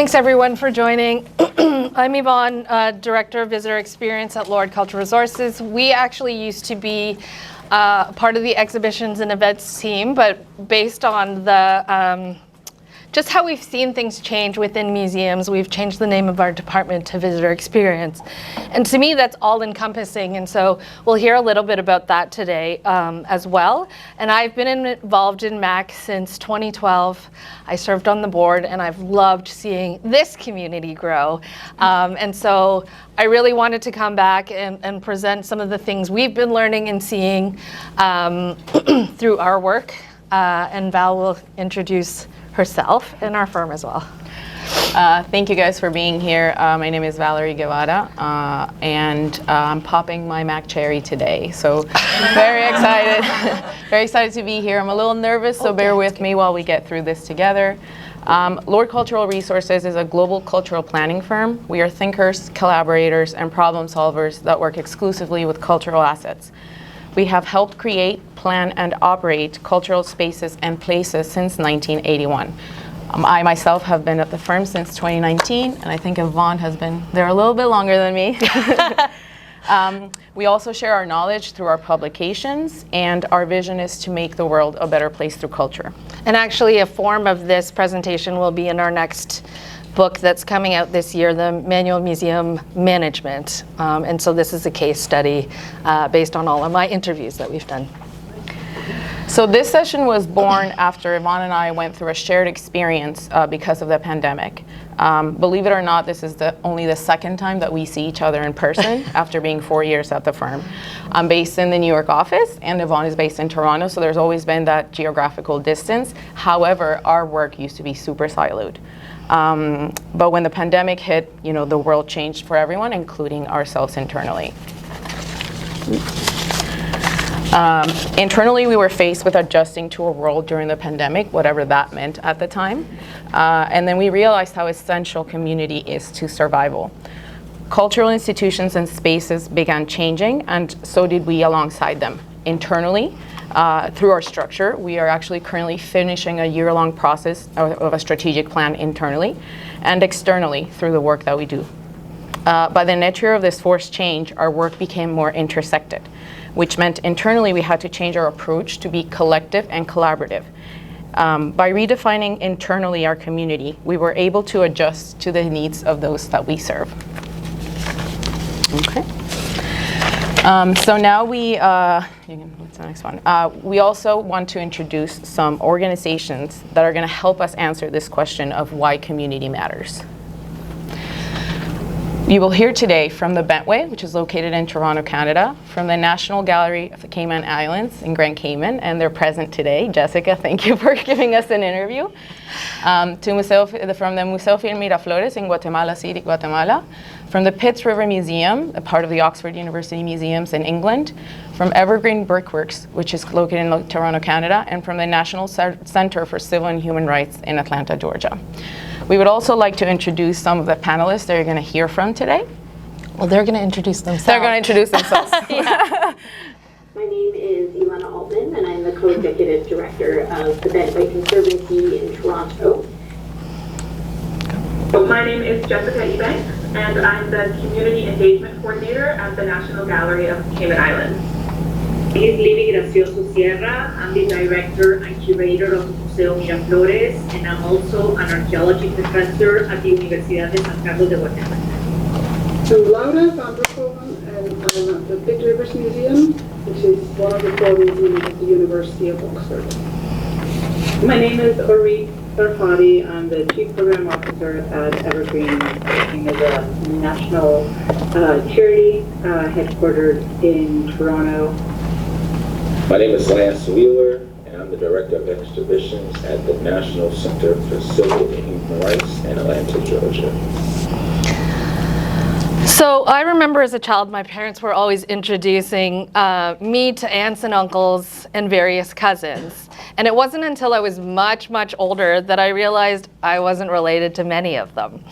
Thanks everyone for joining. I'm Yvonne, Director of Visitor Experience at Lord Cultural Resources. We actually used to be part of the exhibitions and events team, but based on the just how we've seen things change within museums, we've changed the name of our department to Visitor Experience. And to me, that's all encompassing. And so we'll hear a little bit about that today as well. And I've been involved in MAC since 2012. I served on the board and I've loved seeing this community grow. And so I really wanted to come back and present some of the things we've been learning and seeing through our work. And Val will introduce herself and our firm as well. Thank you guys for being here. My name is Valerie Guevara, and I'm popping my Mac cherry today. So very excited, very excited to be here. I'm a little nervous, so bear with me while we get through this together. Lord Cultural Resources is a global cultural planning firm. We are thinkers, collaborators, and problem solvers that work exclusively with cultural assets. We have helped create, plan, and operate cultural spaces and places since 1981. I myself have been at the firm since 2019, and I think Yvonne has been there a little bit longer than me. We also share our knowledge through our publications, and our vision is to make the world a better place through culture. And actually a form of this presentation will be in our next book that's coming out this year, the Manual Museum Management. And so this is a case study based on all of my interviews that we've done. So this session was born after Yvonne and I went through a shared experience because of the pandemic. Believe it or not, this is only the second time that we see each other in person after being 4 years at the firm. I'm based in the New York office, and Yvonne is based in Toronto, so there's always been that geographical distance. However, our work used to be super siloed. But when the pandemic hit, the world changed for everyone, including ourselves internally. Internally, we were faced with adjusting to a world during the pandemic, whatever that meant at the time. And then we realized how essential community is to survival. Cultural institutions and spaces began changing, and so did we alongside them. Internally, through our structure, we are actually currently finishing a year-long process of a strategic plan internally, and externally through the work that we do. By the nature of this forced change, our work became more intersected, which meant internally we had to change our approach to be collective and collaborative. By redefining internally our community, we were able to adjust to the needs of those that we serve. Okay. So now what's the next one? We also want to introduce some organizations that are going to help us answer this question of why community matters. You will hear today from the Bentway, which is located in Toronto, Canada, from the National Gallery of the Cayman Islands in Grand Cayman, and they're present today. Jessica, thank you for giving us an interview. From the Museo Film Miraflores in Guatemala City, Guatemala, from the Pitts River Museum, a part of the Oxford University Museums in England, from Evergreen Brickworks, which is located in Toronto, Canada, and from the National Center for Civil and Human Rights in Atlanta, Georgia. We would also like to introduce some of the panelists that you're going to hear from today. Well, they're going to introduce themselves. They're going to introduce themselves. My name is Ilana Altman, and I'm the co-executive director of the Bentway Conservancy in Toronto. My name is Jessica Ebanks, and I'm the community engagement coordinator at the National Gallery of Cayman Islands. My name is Lili Gracioso Sierra. I'm the director and curator of the Museo Miraflores, and I'm also an archaeology professor at the Universidad de San Carlos de Guatemala. I'm Laura van Broekhoven, and I'm at the Pitts Rivers Museum, which is one of the four museums at the University of Oxford. My name is Ori Farhadi. I'm the Chief Program Officer at Evergreen, working as a national charity headquartered in Toronto. My name is Lance Wheeler, and I'm the Director of Exhibitions at the National Center for Civil and Human Rights in Atlanta, Georgia. So I remember as a child, my parents were always introducing me to aunts and uncles and various cousins. And it wasn't until I was much, much older that I realized I wasn't related to many of them.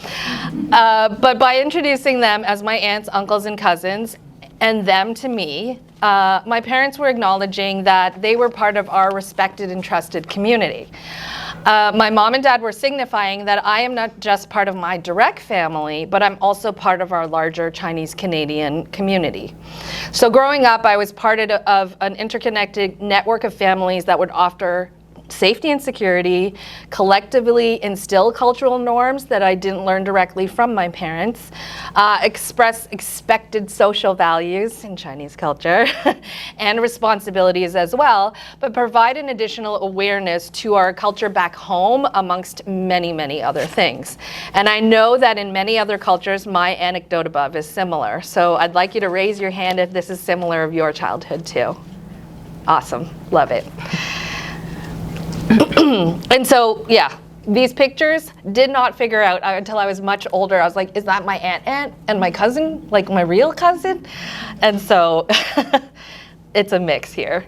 But by introducing them as my aunts, uncles, and cousins, and them to me, my parents were acknowledging that they were part of our respected and trusted community. My mom and dad were signifying that I am not just part of my direct family, but I'm also part of our larger Chinese Canadian community. So growing up, I was part of an interconnected network of families that would offer safety and security, collectively instill cultural norms that I didn't learn directly from my parents, express expected social values in Chinese culture, and responsibilities as well, but provide an additional awareness to our culture back home amongst many, many other things. And I know that in many other cultures, my anecdote above is similar. So I'd like you to raise your hand if this is similar of your childhood too. Awesome, love it. And so, yeah, these pictures did not figure out until I was much older. I was like, is that my aunt and my cousin, like my real cousin? And so it's a mix here.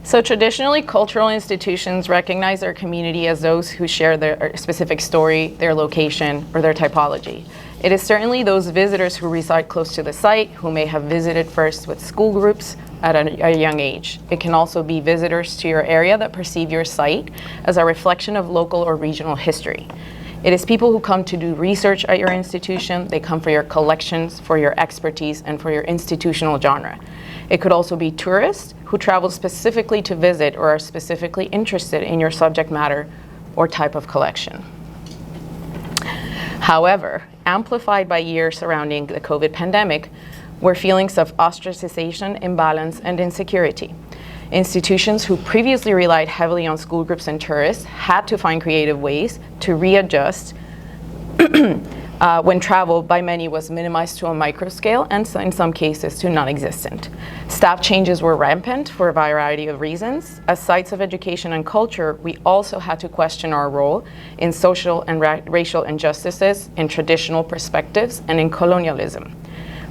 So traditionally, cultural institutions recognize their community as those who share their specific story, their location, or their typology. It is certainly those visitors who reside close to the site, who may have visited first with school groups at a young age. It can also be visitors to your area that perceive your site as a reflection of local or regional history. It is people who come to do research at your institution. They come for your collections, for your expertise, and for your institutional genre. It could also be tourists who travel specifically to visit or are specifically interested in your subject matter or type of collection. However, amplified by years surrounding the COVID pandemic, were feelings of ostracization, imbalance, and insecurity. Institutions who previously relied heavily on school groups and tourists had to find creative ways to readjust when travel by many was minimized to a micro scale and so in some cases to non-existent. Staff changes were rampant for a variety of reasons. As sites of education and culture, we also had to question our role in social and racial injustices, in traditional perspectives, and in colonialism.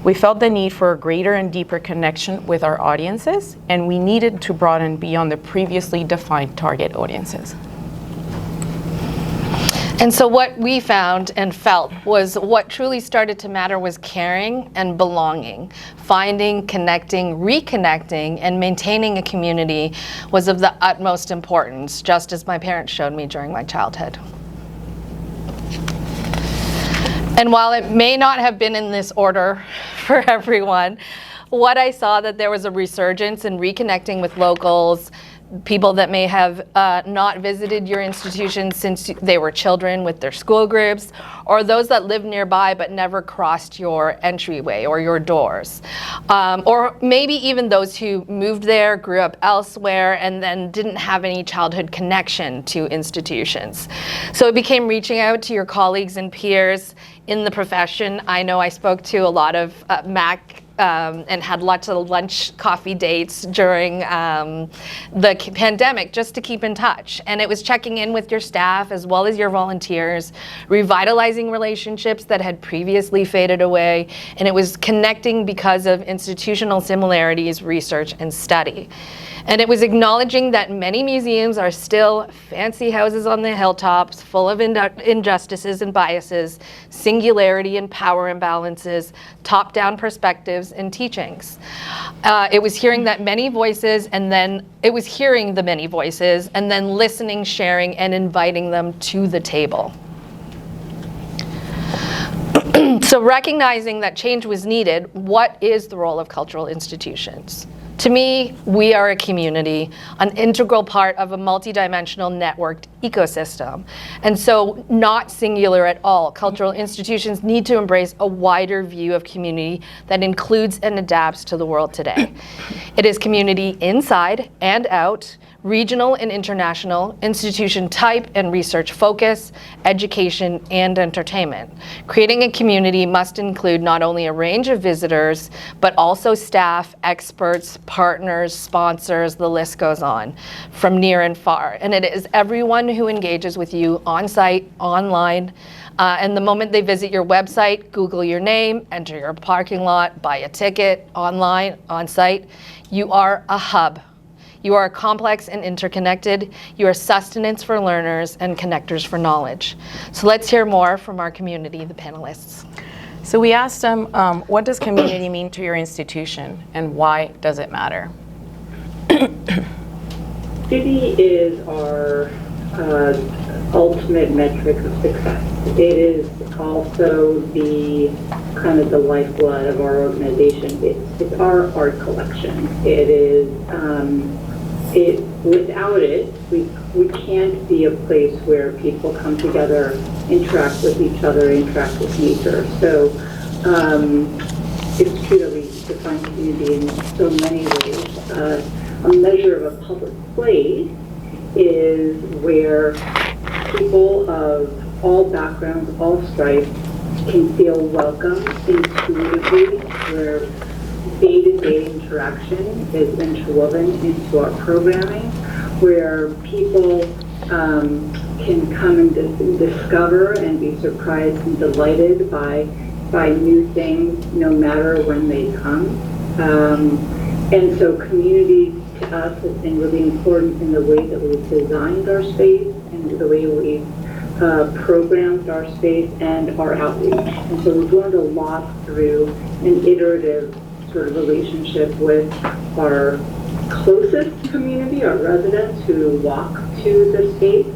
We felt the need for a greater and deeper connection with our audiences, and we needed to broaden beyond the previously defined target audiences. And so what we found and felt was what truly started to matter was caring and belonging. Finding, connecting, reconnecting, and maintaining a community was of the utmost importance, just as my parents showed me during my childhood. And while it may not have been in this order for everyone, what I saw that there was a resurgence in reconnecting with locals, people that may have not visited your institution since they were children with their school groups, or those that live nearby but never crossed your entryway or your doors. Or maybe even those who moved there, grew up elsewhere, and then didn't have any childhood connection to institutions. So it became reaching out to your colleagues and peers in the profession. I know I spoke to a lot of MAC and had lots of lunch coffee dates during the pandemic just to keep in touch. And it was checking in with your staff as well as your volunteers, revitalizing relationships that had previously faded away, and it was connecting because of institutional similarities, research, and study. And it was acknowledging that many museums are still fancy houses on the hilltops, full of injustices and biases, singularity and power imbalances, top-down perspectives and teachings. It was hearing that many voices, and then it was hearing the many voices, and then listening, sharing, and inviting them to the table. So recognizing that change was needed, what is the role of cultural institutions? To me, we are a community, an integral part of a multidimensional networked ecosystem. And so not singular at all. Cultural institutions need to embrace a wider view of community that includes and adapts to the world today. It is community inside and out, regional and international, institution type and research focus, education, and entertainment. Creating a community must include not only a range of visitors, but also staff, experts, partners, sponsors, the list goes on, from near and far. And it is everyone who engages with you on site, online, and the moment they visit your website, Google your name, enter your parking lot, buy a ticket, online, on site, you are a hub. You are complex and interconnected. You are sustenance for learners and connectors for knowledge. So let's hear more from our community, the panelists. So we asked them, what does community mean to your institution, and why does it matter? City is our ultimate metric of success. It is also the kind of the lifeblood of our organization. It's our art collection. It is, without it, we can't be a place where people come together, interact with each other, interact with nature. So it's true that we define community in so many ways. A measure of a public place is where people of all backgrounds, all stripes, can feel welcome intuitively, where day-to-day interaction is interwoven into our programming, where people can come and discover and be surprised and delighted by new things, no matter when they come. And so community to us has been really important in the way that we've designed our space and the way we've programmed our space and our outreach. And so we've learned a lot through an iterative sort of relationship with our closest community, our residents who walk to the space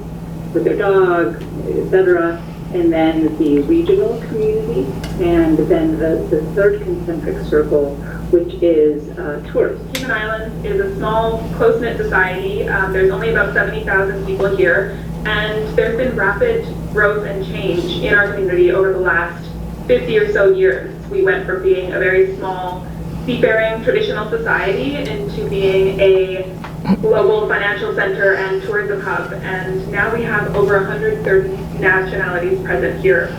with their dog, etc., and then the regional community, and then the third concentric circle, which is tourists. Cayman Islands is a small, close-knit society. There's only about 70,000 people here, and there's been rapid growth and change in our community over the last 50 or so years. We went from being a very small, seafaring traditional society into being a global financial center and tourism hub, and now we have over 130 nationalities present here.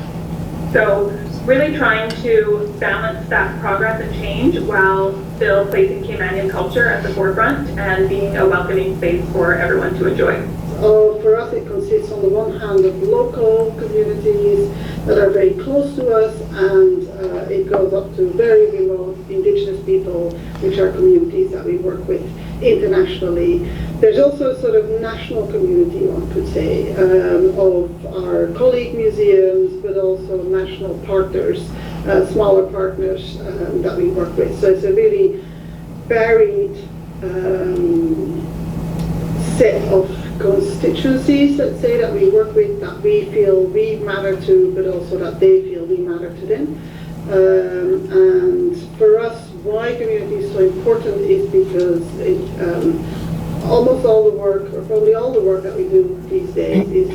So really trying to balance that progress and change while still placing Caymanian culture at the forefront and being a welcoming space for everyone to enjoy. For us, it consists on the one hand of local communities that are very close to us, and it goes up to very remote indigenous people, which are communities that we work with internationally. There's also a sort of national community, one could say, of our colleague museums, but also national partners, smaller partners that we work with. So it's a really varied set of constituencies, let's say, that we work with, that we feel we matter to, but also that they feel we matter to them. And for us, why community is so important is because almost all the work, or probably all the work that we do these days, is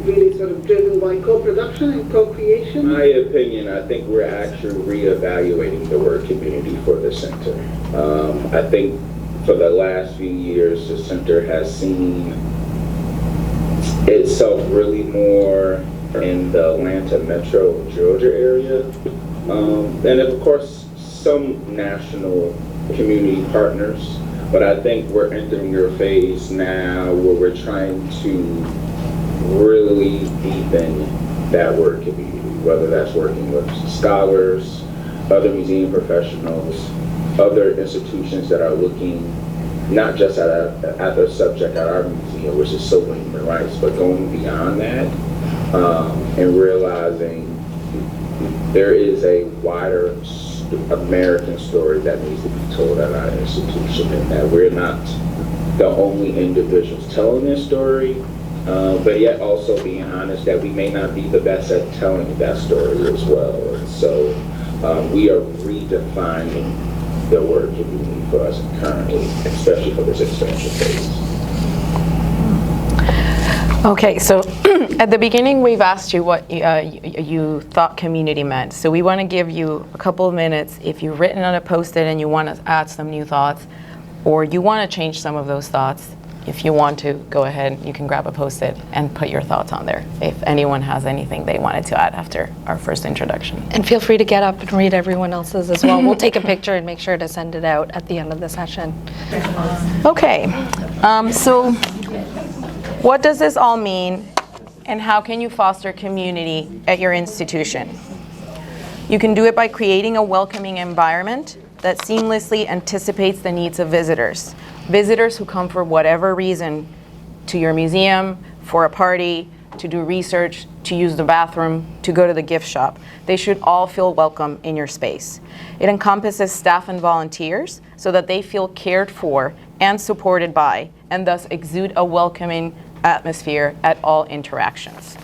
really sort of driven by co-production and co-creation. In my opinion, I think we're actually reevaluating the word community for the center. I think for the last few years, the center has seen itself really more in the Atlanta metro Georgia area. And of course, some national community partners, but I think we're entering a phase now where we're trying to really deepen that word community, whether that's working with scholars, other museum professionals, other institutions that are looking not just at the subject at our museum, which is civil and human rights, but going beyond that and realizing there is a wider American story that needs to be told at our institution, and that we're not the only individuals telling this story, but yet also being honest that we may not be the best at telling that story as well. And so we are redefining the word community for us currently, especially for this expansion phase. Okay, so at the beginning we've asked you what you thought community meant. So we want to give you a couple of minutes if you've written on a post-it and you want to add some new thoughts, or you want to change some of those thoughts. If you want to, go ahead, you can grab a post-it and put your thoughts on there if anyone has anything they wanted to add after our first introduction. And feel free to get up and read everyone else's as well. We'll take a picture and make sure to send it out at the end of the session. Okay, so what does this all mean, and how can you foster community at your institution? You can do it by creating a welcoming environment that seamlessly anticipates the needs of visitors. Visitors who come for whatever reason to your museum, for a party, to do research, to use the bathroom, to go to the gift shop. They should all feel welcome in your space. It encompasses staff and volunteers so that they feel cared for and supported by, and thus exude a welcoming atmosphere at all interactions.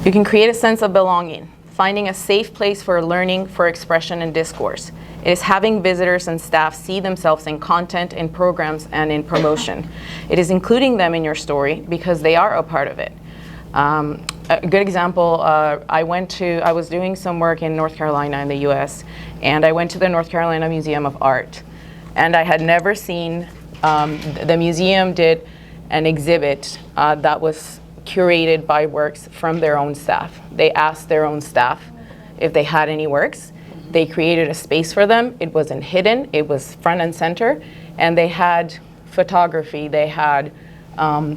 You can create a sense of belonging, finding a safe place for learning, for expression and discourse. It is having visitors and staff see themselves in content, in programs, and in promotion. It is including them in your story because they are a part of it. A good example, I was doing some work in North Carolina in the US, and I went to the North Carolina Museum of Art. And I had never seen, the museum did an exhibit that was curated by works from their own staff. They asked their own staff if they had any works. They created a space for them. It wasn't hidden, it was front and center. And they had photography, they had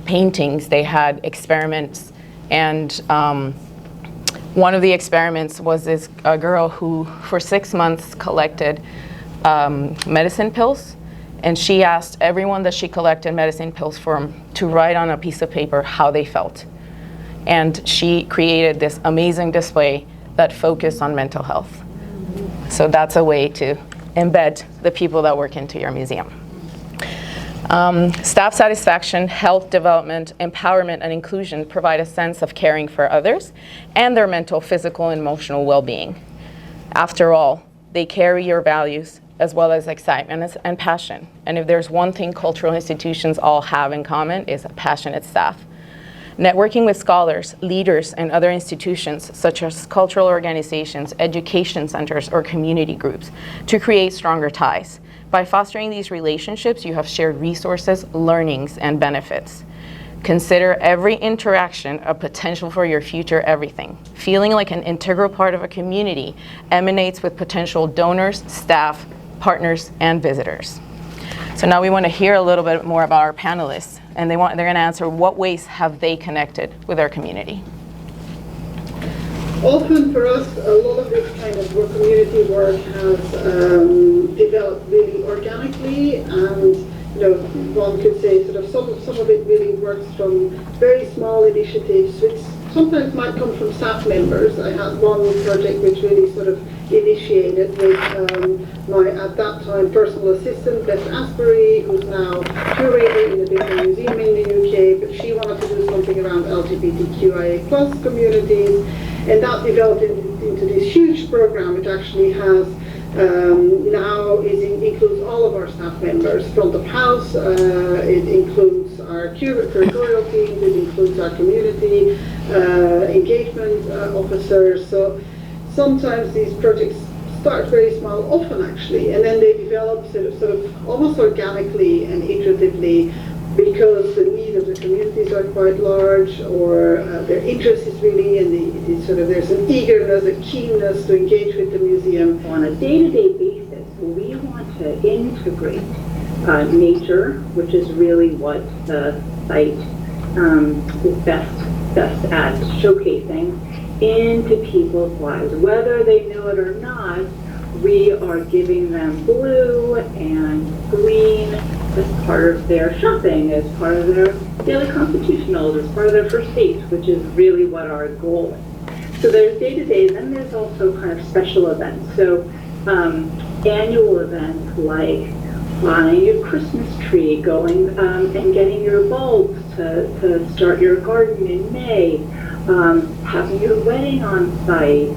paintings, they had experiments. And one of the experiments was this girl who, for 6 months, collected medicine pills. And she asked everyone that she collected medicine pills from to write on a piece of paper how they felt. And she created this amazing display that focused on mental health. So that's a way to embed the people that work into your museum. Staff satisfaction, health development, empowerment, and inclusion provide a sense of caring for others and their mental, physical, and emotional well-being. After all, they carry your values as well as excitement and passion. And if there's one thing cultural institutions all have in common, is a passionate staff. Networking with scholars, leaders, and other institutions such as cultural organizations, education centers, or community groups to create stronger ties. By fostering these relationships, you have shared resources, learnings, and benefits. Consider every interaction a potential for your future everything. Feeling like an integral part of a community emanates with potential donors, staff, partners, and visitors. So now we want to hear a little bit more about our panelists, and they're going to answer what ways have they connected with our community. Often for us, a lot of this kind of work, community work has developed really organically, and one could say sort of some of it really works from very small initiatives, which sometimes might come from staff members. I had one project which really sort of initiated with my, at that time, personal assistant, Beth Asbury, who's now curator in a different museum in the UK, but she wanted to do something around LGBTQIA+ communities, and that developed into this huge program, which actually has now includes all of our staff members, front of house, it includes our curatorial teams, it includes our community engagement officers. So sometimes these projects start very small, often actually, and then they develop sort of almost organically and iteratively, because the need of the communities are quite large, or their interest is really, and there's an eagerness, a keenness to engage with the museum. On a day-to-day basis, we want to integrate nature, which is really what the site is best at showcasing, into people's lives. Whether they know it or not, we are giving them blue and green as part of their shopping, as part of their daily constitutionals, as part of their first dates, which is really what our goal is. So there's day-to-day, then there's also kind of special events. So annual events like buying your Christmas tree, going and getting your bulbs to start your garden in May, having your wedding on site,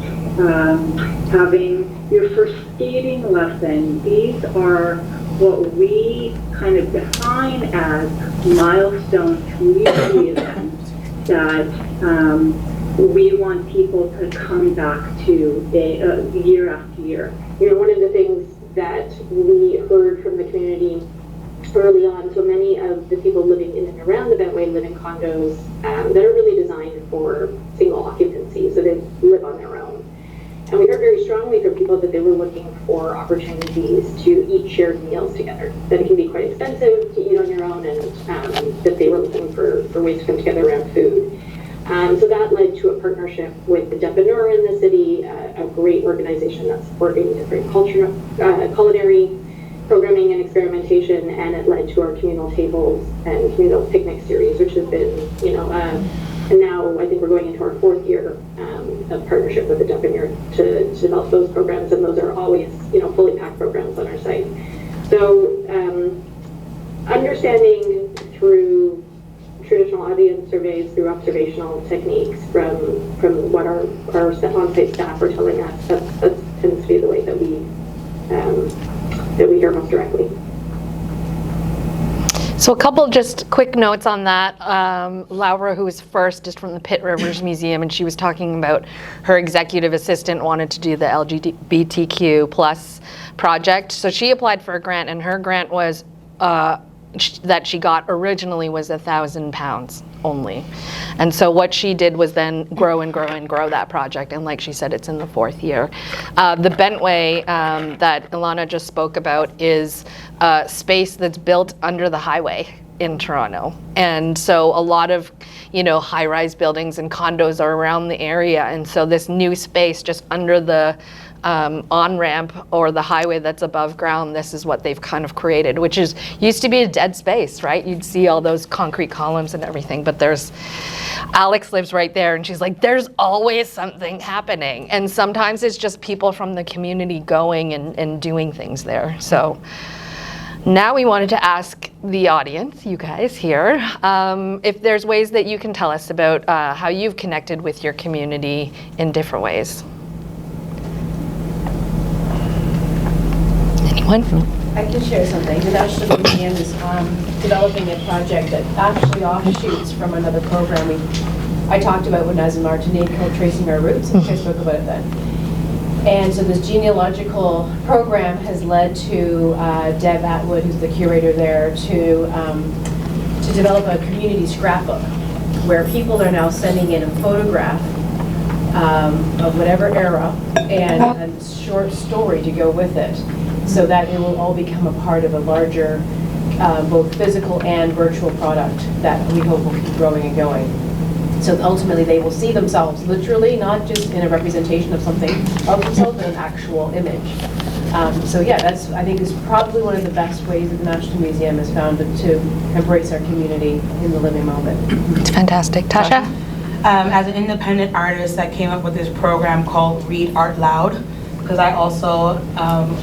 having your first skating lesson. These are what we kind of define as milestone community events that we want people to come back to year after year. One of the things that we heard from the community early on, so many of the people living in and around the Bentway live in condos that are really designed for single occupancy, so they live on their own. And we heard very strongly from people that they were looking for opportunities to eat shared meals together, that it can be quite expensive to eat on your own, and that they were looking for ways to come together around food. So that led to a partnership with the Depanneur in the city, a great organization that's supporting different culinary programming and experimentation, and it led to our communal tables and communal picnic series, which has been, and now I think we're going into our 4th year of partnership with the Depanneur to develop those programs, and those are always, fully packed programs on our site. So understanding through traditional audience surveys, through observational techniques, from what our on-site staff are telling us. That tends to be the way that we hear most directly. So a couple just quick notes on that. Laura, who was first, is from the Pitt Rivers Museum, and she was talking about her executive assistant wanted to do the LGBTQ plus project. So she applied for a grant, and her grant was that she got originally was £1,000 only. And so what she did was then grow and grow and grow that project. And like she said, it's in the 4th year. The Bentway that Ilana just spoke about is a space that's built under the highway in Toronto. And so a lot of, high-rise buildings and condos are around the area. And so this new space just under the on-ramp or the highway that's above ground, this is what they've kind of created, which used to be a dead space, right? You'd see all those concrete columns and everything, but Alex lives right there, and she's like, there's always something happening. And sometimes it's just people from the community going and doing things there. So now we wanted to ask the audience, you guys here, if there's ways that you can tell us about how you've connected with your community in different ways. I can share something. The National Museum is developing a project that actually offshoots from another program I talked about when I was in Martinique called Tracing Our Roots. I spoke about it then. And so this genealogical program has led to Deb Atwood, who's the curator there, to develop a community scrapbook where people are now sending in a photograph of whatever era and a short story to go with it, so that it will all become a part of a larger, both physical and virtual product that we hope will keep growing and going. So ultimately they will see themselves literally, not just in a representation of something of themselves, but an actual image. So yeah, that's, I think, is probably one of the best ways that the National Museum has found to embrace our community in the living moment. It's fantastic. Tasha? As an independent artist, I came up with this program called Read Art Loud, because I also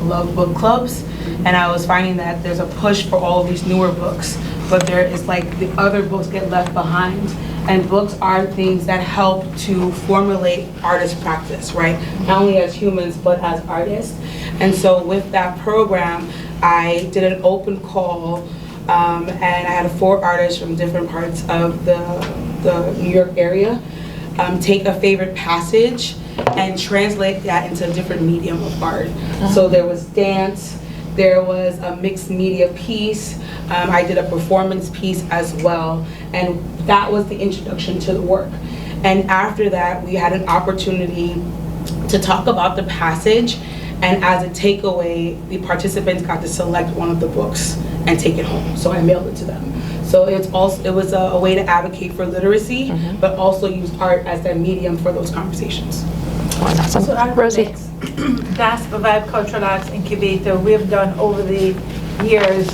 love book clubs, and I was finding that there's a push for all of these newer books, but there is like the other books get left behind, and books are things that help to formulate artist practice, right? Not only as humans, but as artists. And so with that program, I did an open call, and I had 4 artists from different parts of the New York area take a favorite passage and translate that into a different medium of art. So there was dance, there was a mixed media piece, I did a performance piece as well, and that was the introduction to the work. And after that, we had an opportunity to talk about the passage, and as a takeaway, the participants got to select one of the books and take it home. So I mailed it to them. So it was a way to advocate for literacy, but also use art as that medium for those conversations. Awesome. So Rosie? Diaspora Vibe Cultural Arts Incubator, we've done over the years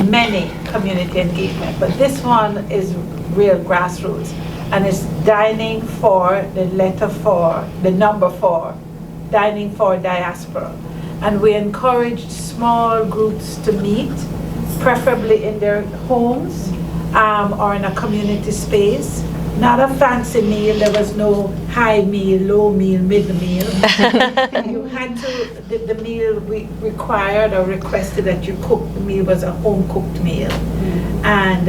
many community engagement, but this one is real grassroots, and it's dining for the letter 4, the number 4, dining for diaspora. And we encouraged small groups to meet, preferably in their homes or in a community space. Not a fancy meal. There was no high meal, low meal, mid meal. You had to, the meal required or requested that you cook the meal was a home cooked meal, and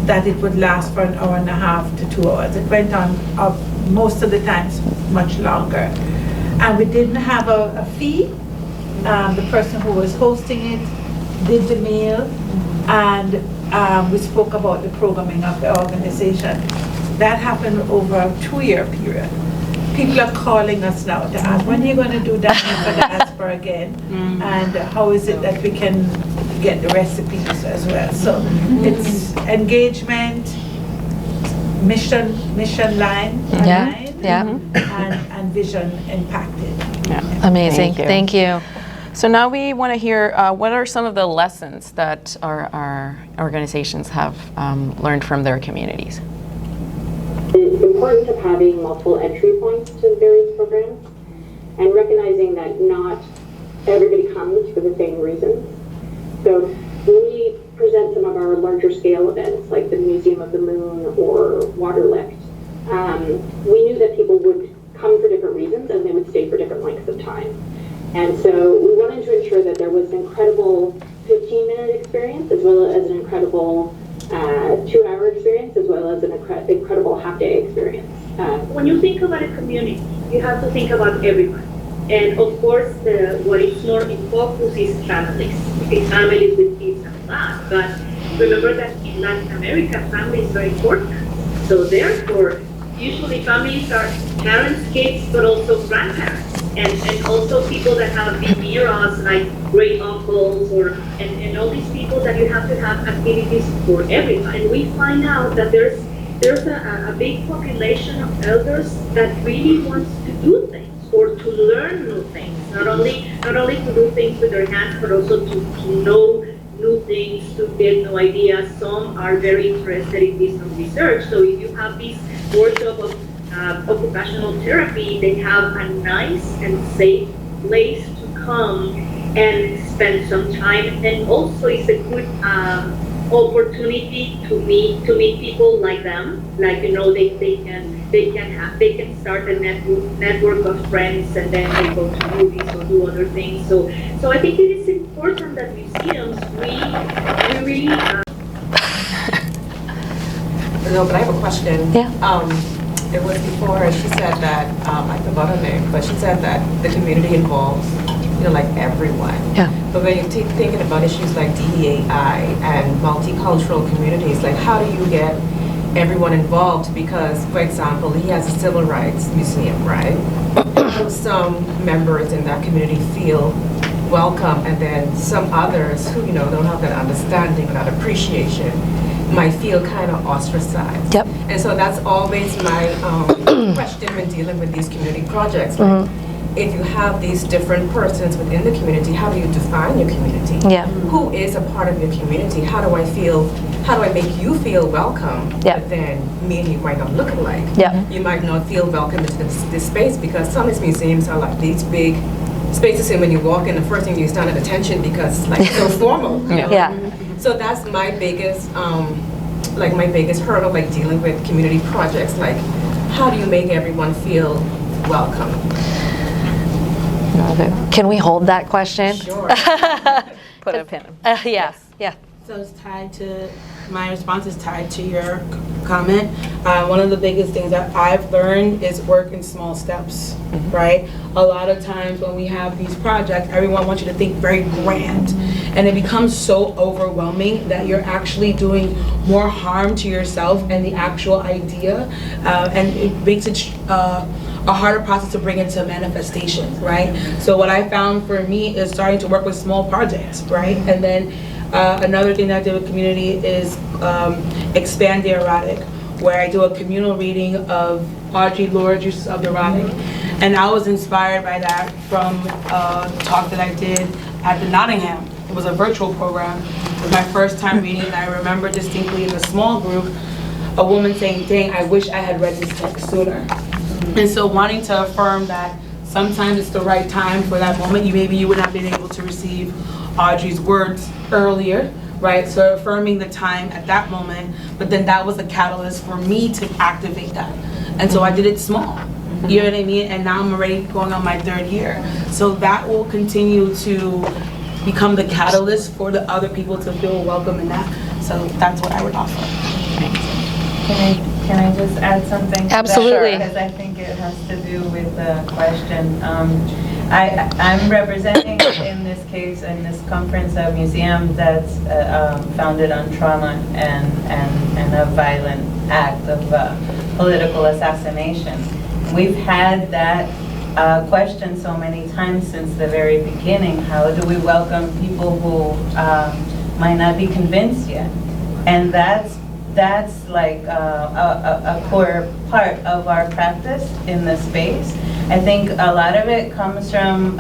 that it would last for an hour and a half to 2 hours. It went on most of the times much longer. And we didn't have a fee. The person who was hosting it did the meal, and we spoke about the programming of the organization. That happened over a 2-year period. People are calling us now to ask, when are you going to do that for diaspora again? And how is it that we can get the recipes as well? So it's engagement, mission line, and vision impacted. Yeah. Amazing. Thank you. So now we want to hear what are some of the lessons that our organizations have learned from their communities. The importance of having multiple entry points to various programs, and recognizing that not everybody comes for the same reasons. So when we represent some of our larger scale events, like the Museum of the Moon or Waterlift, we knew that people would come for different reasons and they would stay for different lengths of time. And so we wanted to ensure that there was an incredible 15-minute experience as well as an incredible 2-hour experience as well as an incredible half-day experience. When you think about a community, you have to think about everyone. And of course, what is more in focus is families. Okay, families with kids and that. But remember that in Latin America, families are important. So therefore, usually families are parents, kids, but also grandparents. And also people that have been near us, like great uncles, and all these people that you have to have activities for everyone. And we find out that there's a big population of elders that really wants to do things or to learn new things. Not only to do things with their hands, but also to know new things, to get new ideas. Some are very interested in business research. So if you have this workshop of occupational therapy, they have a nice and safe place to come and spend some time. And also it's a good opportunity to meet people like them. Like, you know, they can start a network of friends, and then they go to movies or do other things. So I think it is important that museums we really. No, but I have a question. Yeah. It was before she said that, I forgot her name, but she said that the community involves, you know, like everyone. Yeah. But when you're thinking about issues like DEI and multicultural communities, like how do you get everyone involved? Because, for example, he has a civil rights museum, right? Some members in that community feel welcome, and then some others who, you know, don't have that understanding or that appreciation might feel kind of ostracized. Yep. And so that's always my question when dealing with these community projects. Like, if you have these different persons within the community, how do you define your community? Yeah. Who is a part of your community? How do I make you feel welcome? Yeah. But then me and you might not look alike. Yeah. You might not feel welcome into this space, because some of these museums are like these big spaces, and when you walk in, the first thing you stand at attention because it's like so formal. You know? Yeah. So that's my biggest, my biggest hurdle, like dealing with community projects. Like, how do you make everyone feel welcome? Can we hold that question? Sure. Put a pin. Yes. Yeah. So it's tied to, my response is tied to your comment. One of the biggest things that I've learned is work in small steps, right? A lot of times when we have these projects, everyone wants you to think very grand, and it becomes so overwhelming that you're actually doing more harm to yourself and the actual idea, and it makes it a harder process to bring into manifestation, right? So what I found for me is starting to work with small projects, right? And then another thing that I did with community is Expand the Erotic, where I do a communal reading of Audre Lorde's of the Erotic. And I was inspired by that from a talk that I did at the Nottingham. It was a virtual program. It was my first time reading, and I remember distinctly in a small group, a woman saying, "Dang, I wish I had read this text sooner." And so wanting to affirm that sometimes it's the right time for that moment. Maybe you would not have been able to receive Audre's words earlier, right? So affirming the time at that moment, but then that was a catalyst for me to activate that. And so I did it small, you know what I mean? And now I'm already going on my 3rd year. So that will continue to become the catalyst for the other people to feel welcome in that. So that's what I would offer. Can I just add something? Absolutely. Because I think it has to do with the question. I'm representing in this case, in this conference, a museum that's founded on trauma and a violent act of political assassination. We've had that question so many times since the very beginning. How do we welcome people who might not be convinced yet? And that's like a core part of our practice in the space. I think a lot of it comes from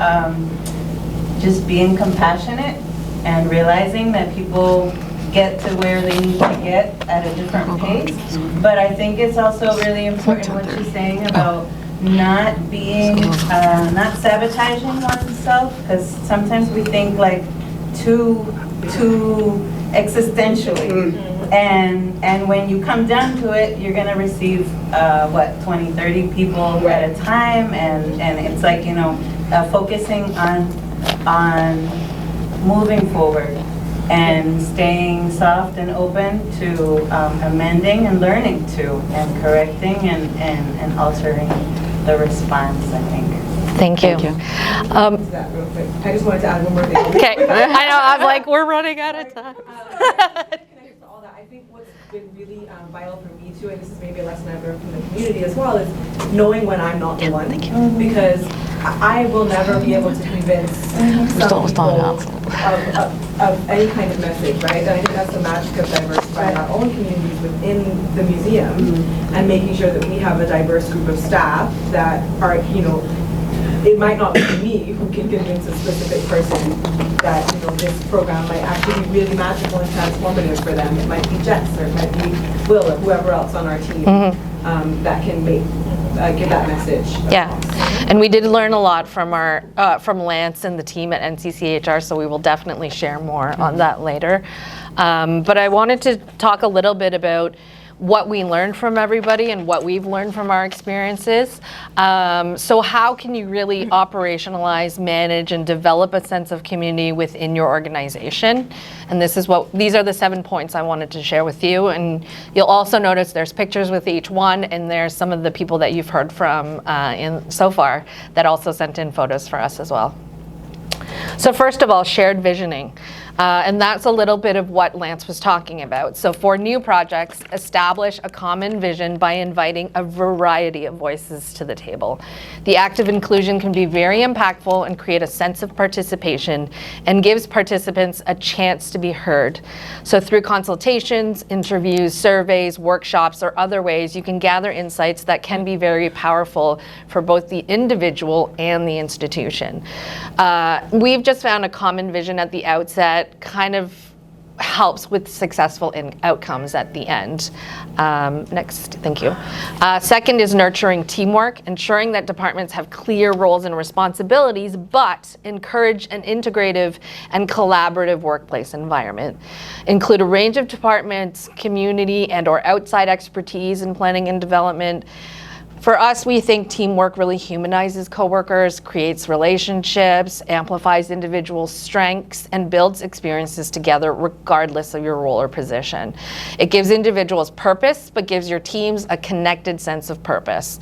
just being compassionate and realizing that people get to where they need to get at a different pace. But I think it's also really important what she's saying about not being, not sabotaging oneself, because sometimes we think like too existentially. And when you come down to it, you're gonna receive, 20, 30 people at a time, and it's like, focusing on moving forward and staying soft and open to amending and learning to, and correcting and altering the response, I think. Thank you. That real quick. I just wanted to add one more thing. Okay, I know, I'm like, we're running out of time. Connected to all that, I think what's been really vital for me too, and this is maybe a lesson I've learned from the community as well, is knowing when I'm not the one. Because I will never be able to convince some people of any kind of message, right? And I think that's the magic of diversifying our own communities within the museum and making sure that we have a diverse group of staff that are, it might not be me who can convince a specific person that this program might actually be really magical and transformative for them. It might be Jess, or it might be Will, or whoever else on our team that can give that message. Yeah, and we did learn a lot from from Lance and the team at NCCHR, so we will definitely share more on that later. But I wanted to talk a little bit about what we learned from everybody and what we've learned from our experiences. So how can you really operationalize, manage, and develop a sense of community within your organization? And these are the 7 points I wanted to share with you. And you'll also notice there's pictures with each one, and there's some of the people that you've heard from so far that also sent in photos for us as well. So first of all, shared visioning. And that's a little bit of what Lance was talking about. So for new projects, establish a common vision by inviting a variety of voices to the table. The act of inclusion can be very impactful and create a sense of participation and gives participants a chance to be heard. So through consultations, interviews, surveys, workshops, or other ways, you can gather insights that can be very powerful for both the individual and the institution. We've just found a common vision at the outset kind of helps with successful outcomes at the end. Next, thank you. Second is nurturing teamwork, ensuring that departments have clear roles and responsibilities, but encourage an integrative and collaborative workplace environment. Include a range of departments, community and/or outside expertise in planning and development. For us, we think teamwork really humanizes coworkers, creates relationships, amplifies individual strengths, and builds experiences together regardless of your role or position. It gives individuals purpose, but gives your teams a connected sense of purpose.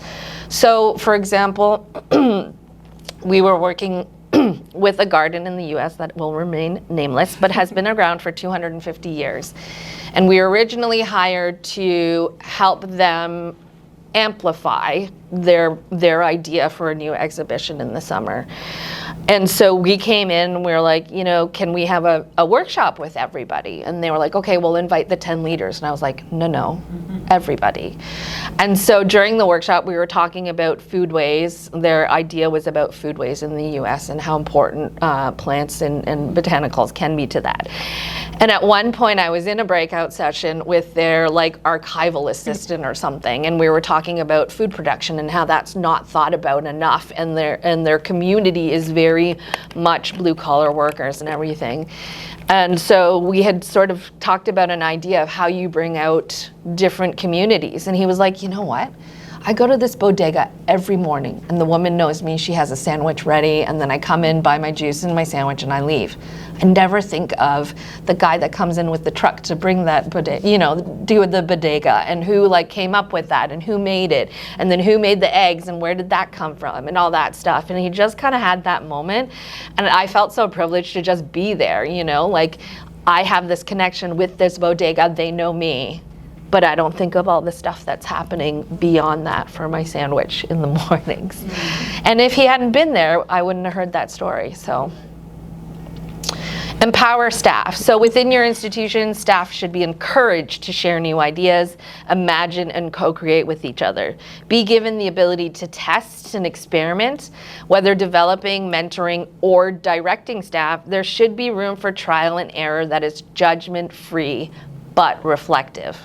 So, for example, we were working with a garden in the US that will remain nameless, but has been around for 250 years. And we were originally hired to help them amplify their idea for a new exhibition in the summer. And so we came in and we were like, can we have a workshop with everybody? And they were like, okay, we'll invite the 10 leaders. And I was like, no, everybody. And so during the workshop, we were talking about foodways. Their idea was about foodways in the US and how important plants and botanicals can be to that. And at one point I was in a breakout session with their archival assistant or something, and we were talking about food production and how that's not thought about enough, and their community is very much blue collar workers and everything. And so we had sort of talked about an idea of how you bring out different communities, and he was like, you know what? I go to this bodega every morning, and the woman knows me. She has a sandwich ready, and then I come in, buy my juice and my sandwich, and I leave. I never think of the guy that comes in with the truck to bring that bodega, do the bodega, and who came up with that, and who made it, and then who made the eggs, and where did that come from, and all that stuff. And he just kind of had that moment, and I felt so privileged to just be there. I have this connection with this bodega. They know me. But I don't think of all the stuff that's happening beyond that for my sandwich in the mornings. And if he hadn't been there, I wouldn't have heard that story. So, empower staff. So within your institution, staff should be encouraged to share new ideas, imagine and co-create with each other. Be given the ability to test and experiment. Whether developing, mentoring, or directing staff, there should be room for trial and error that is judgment-free but reflective.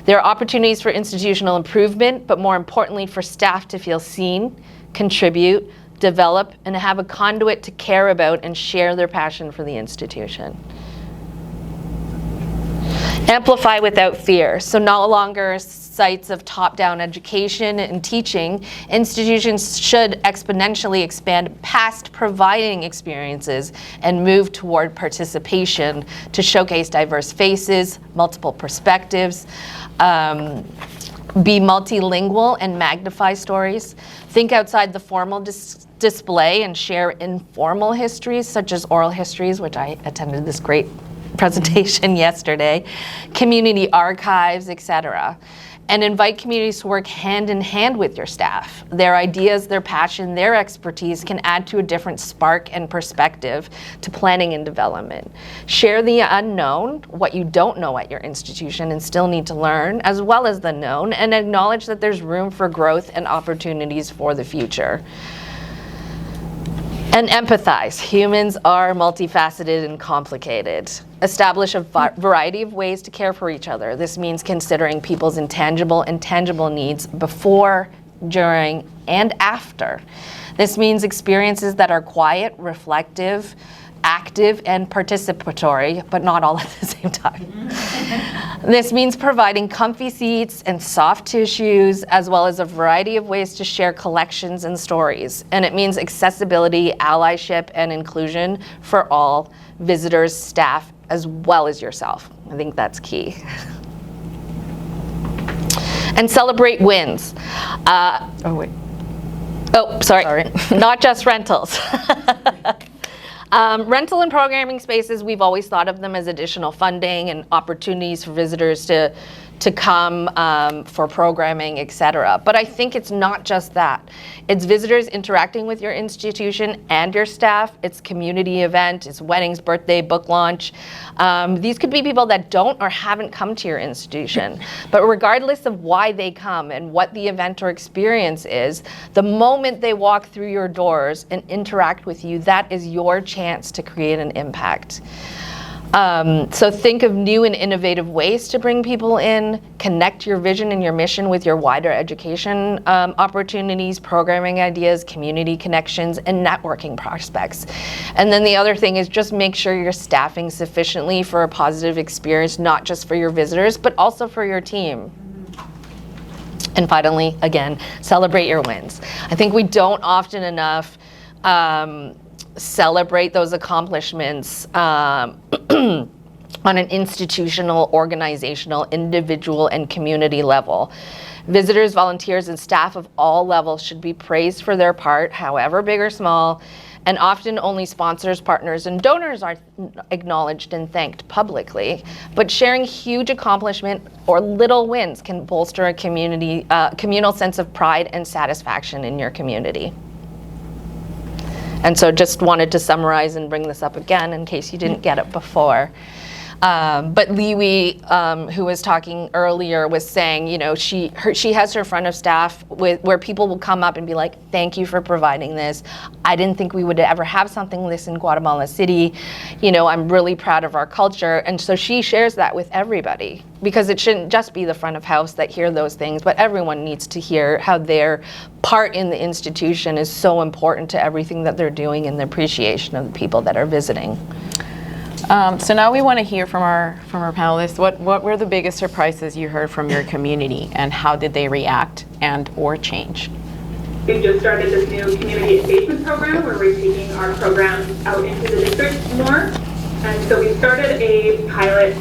There are opportunities for institutional improvement, but more importantly for staff to feel seen, contribute, develop, and have a conduit to care about and share their passion for the institution. Amplify without fear. So no longer sites of top-down education and teaching, institutions should exponentially expand past providing experiences and move toward participation to showcase diverse faces, multiple perspectives, be multilingual and magnify stories. Think outside the formal display and share informal histories, such as oral histories, which I attended this great presentation yesterday, community archives, etc. And invite communities to work hand in hand with your staff. Their ideas, their passion, their expertise can add to a different spark and perspective to planning and development. Share the unknown, what you don't know at your institution and still need to learn, as well as the known, and acknowledge that there's room for growth and opportunities for the future. And empathize. Humans are multifaceted and complicated. Establish a variety of ways to care for each other. This means considering people's intangible and tangible needs before, during, and after. This means experiences that are quiet, reflective, active, and participatory, but not all at the same time. This means providing comfy seats and soft tissues, as well as a variety of ways to share collections and stories. And it means accessibility, allyship, and inclusion for all visitors, staff, as well as yourself. I think that's key. And celebrate wins. Sorry. Not just rentals. Rental and programming spaces, we've always thought of them as additional funding and opportunities for visitors to come for programming, etc. But I think it's not just that. It's visitors interacting with your institution and your staff. It's community event, it's weddings, birthday, book launch. These could be people that don't or haven't come to your institution. But regardless of why they come and what the event or experience is, the moment they walk through your doors and interact with you, that is your chance to create an impact. So think of new and innovative ways to bring people in, connect your vision and your mission with your wider education opportunities, programming ideas, community connections, and networking prospects. And then the other thing is just make sure you're staffing sufficiently for a positive experience, not just for your visitors, but also for your team. And finally, again, celebrate your wins. I think we don't often enough celebrate those accomplishments on an institutional, organizational, individual, and community level. Visitors, volunteers, and staff of all levels should be praised for their part, however big or small, and often only sponsors, partners, and donors are acknowledged and thanked publicly. But sharing huge accomplishment or little wins can bolster a communal sense of pride and satisfaction in your community. And so just wanted to summarize and bring this up again in case you didn't get it before. But Liwi, who was talking earlier, was saying, you know, she has her front of staff where people will come up and be like, thank you for providing this. I didn't think we would ever have something like this in Guatemala City. You know, I'm really proud of our culture. And so she shares that with everybody, because it shouldn't just be the front of house that hear those things, but everyone needs to hear how their part in the institution is so important to everything that they're doing and the appreciation of the people that are visiting. So now we want to hear from our panelists. What were the biggest surprises you heard from your community, and how did they react and or change? We've just started this new community engagement program where we're taking our programs out into the district more. And so we started a pilot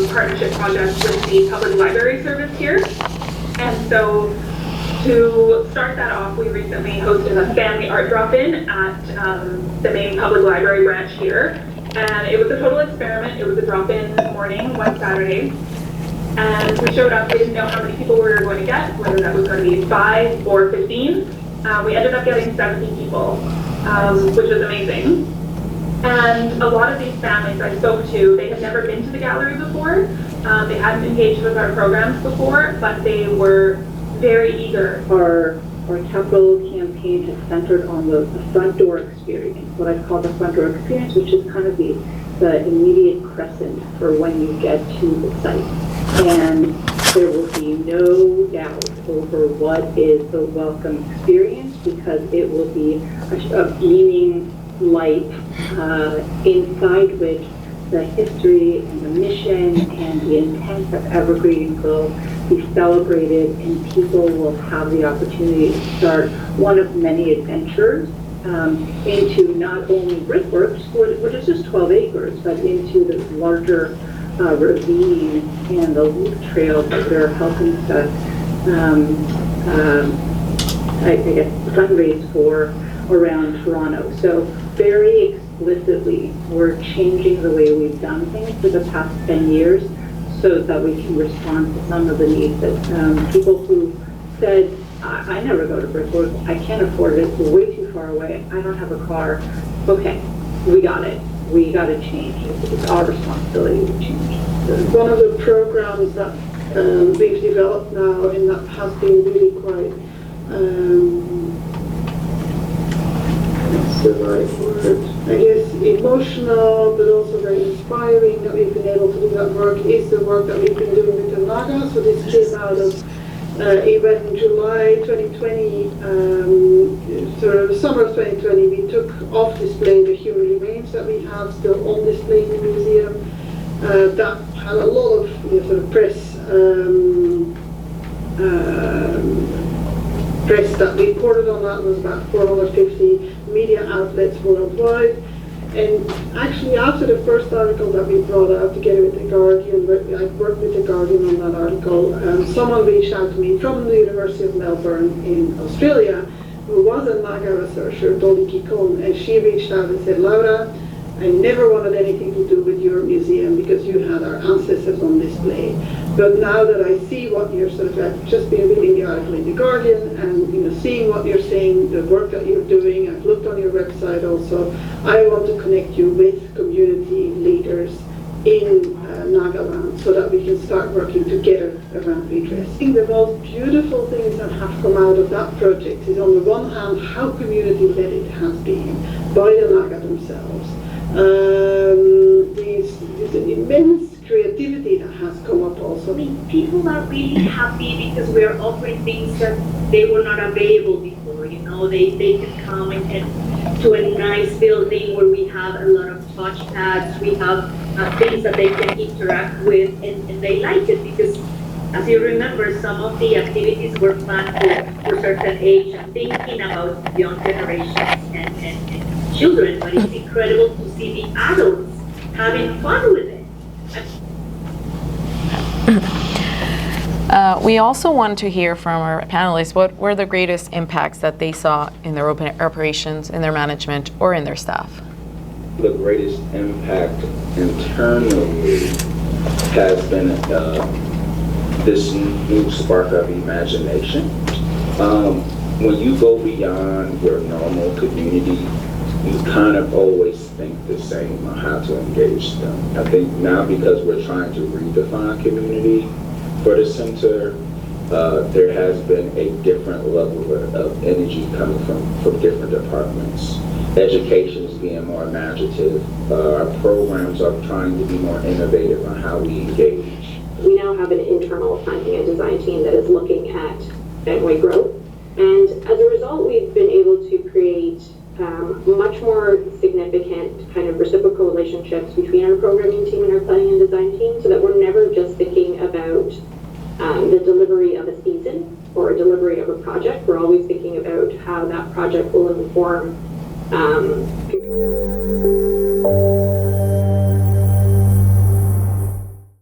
partnership project with the Public Library Service here. And so to start that off, we recently hosted a family art drop-in at the main public library branch here. And it was a total experiment. It was a drop-in morning, one Saturday. And we showed up, we didn't know how many people we were going to get, whether that was going to be 5 or 15. We ended up getting 70 people, which was amazing. And a lot of these families I spoke to, they had never been to the gallery before. They hadn't engaged with our programs before, but they were very eager. Our capital campaign has centered on the front door experience, what I call the front door experience, which is kind of the immediate crescent for when you get to the site. And there will be no doubt over what is the welcome experience, because it will be a beaming light inside which the history and the mission and the intent of Evergreen will be celebrated, and people will have the opportunity to start one of many adventures into not only brickworks, which is just 12 acres, but into the larger ravine and the loop trail that they're helping to, I guess, fundraise for around Toronto. So very explicitly, we're changing the way we've done things for the past 10 years so that we can respond to some of the needs that people who said, I never go to brickwork, I can't afford it, we're way too far away, I don't have a car. Okay, we got it. We got to change. It's our responsibility to change. One of the programs that we've developed now and that has been really quite, what's the right word? I guess emotional, but also very inspiring that we've been able to do that work is the work that we've been doing with the Naga. So this came out of even in July 2020, sort of the summer of 2020, we took off display the human remains that we have still on display in the museum. That had a lot of sort of press that reported on that. It was about 450 media outlets worldwide. And actually, after the first article that we brought out together with The Guardian, I worked with The Guardian on that article, someone reached out to me from the University of Melbourne in Australia, who was a Naga researcher, Dolly Kikon, and she reached out and said, Laura, I never wanted anything to do with your museum because you had our ancestors on display. But now that I see what you're sort of, I've just been reading the article in The Guardian and seeing what you're saying, the work that you're doing, I've looked on your website also, I want to connect you with community leaders in Nagaland so that we can start working together around redress. I think the most beautiful things that have come out of that project is on the one hand how community-led it has been by the Naga themselves. There's an immense creativity that has come up also. I mean, people are really happy because we are offering things that they were not available before. You know, they can come and to a nice building where we have a lot of touchpads, we have things that they can interact with, and they like it because, as you remember, some of the activities were planned for certain age and thinking about young generations and children, but it's incredible to see the adults having fun with it. We also wanted to hear from our panelists what were the greatest impacts that they saw in their open operations, in their management, or in their staff. The greatest impact internally has been this new spark of imagination. When you go beyond your normal community, you kind of always think the same on how to engage them. I think now because we're trying to redefine community for the center, there has been a different level of energy coming from different departments. Education is being more imaginative. Our programs are trying to be more innovative on how we engage. We now have an internal planning and design team that is looking at Bentway growth. And as a result, we've been able to create much more significant kind of reciprocal relationships between our programming team and our planning and design team so that we're never just thinking about the delivery of a season or a delivery of a project. We're always thinking about how that project will inform